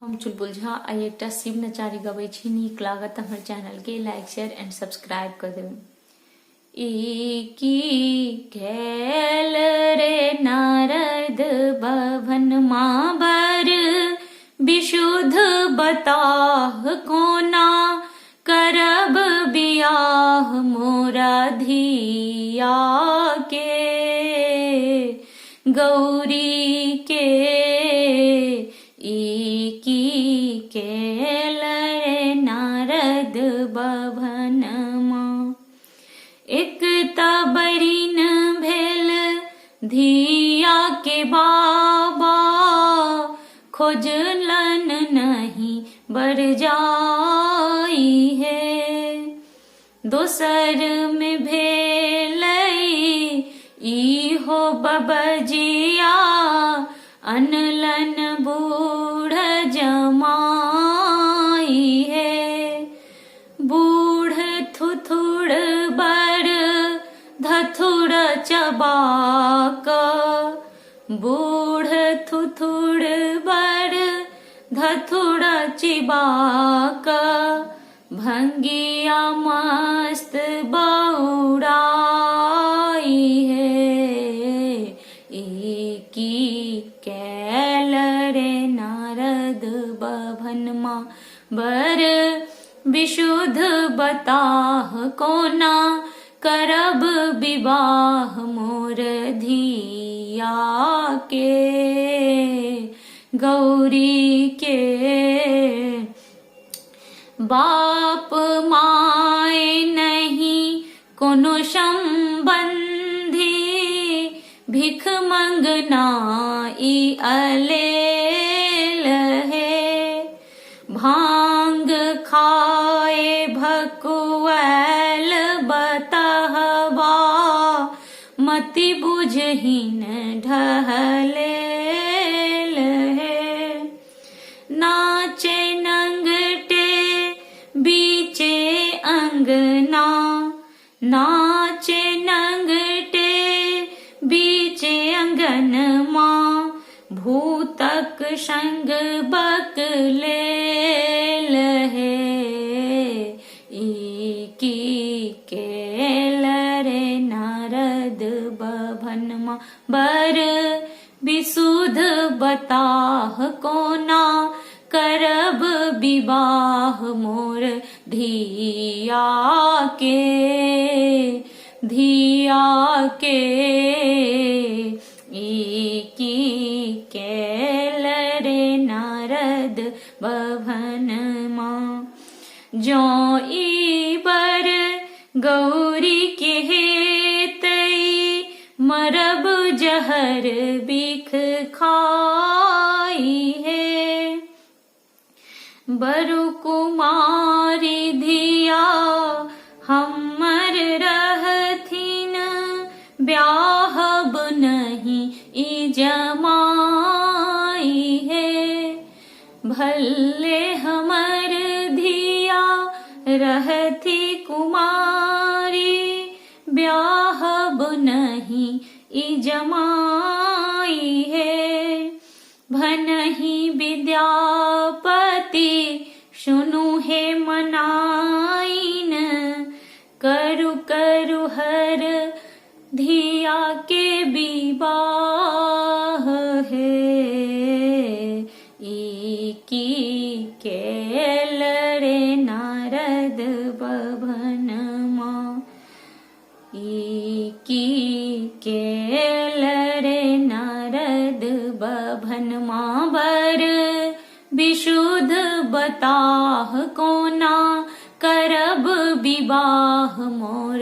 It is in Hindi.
हम चुलबुल झा आई एकटा शिव नचारी गबै छी। नीक लागत हमर चैनल के लाइक शेयर एंड सब्सक्राइब कर देबै। ई की कैल रे नारद भवन माँ बर विशुद्ध बताह कोना करब बियाह मोरा धिया के गौरी के। ई की कैल रे नारद भवन माँ एक तबरीन भेल धिया के बाबा खोजलन नहीं बर जाई है। दोसर में भेल इहो बबजिया अनलन बूढ़ जमाई है। बूढ़ थुथुड़ बर धथुड़ चबाक बूढ़ थुथुड़ बर धथुड़ चिबाक भंगिया मस्त बौड़ाई है। की कैल रे नारद भवन माँ बर विशुद्ध बताह कोना करब विवाह मोर धिया के गौरी के। बाप माय नहीं कोनो संबंधी भिख मंगना ई अलेल है। भांग खाए भकुएल बतहवा मति बुझहीन ढहलेल है। नाचे नंगटे बीचे अंगना नाचे नंगटे बीचे अंगन माँ भूतक संग बकलेल है। ई की कैल रे नारद भवन माँ बर विशुद्ध बताह कोना करब विवाह मोर धिया के ई की कैल रे नारद भवन माँ। जो ई बर गौरी के हेतई मरब जहर बिख खाई है। बरु कुमारी धिया हमर रहथिन ब्याहब नहीं ई जमाई है। भले हमर धिया रहती कुमारी ब्याहब नहीं ई जमाई है। भनहि विद्यापति सुनु हे मनाइन करु करु हर धिया के विवाह है। ई की कैल रे नारद भवन माँ ई की कैल रे नारद भवन माँ बर विशुद्ध बताह कोना करब विवाह मोर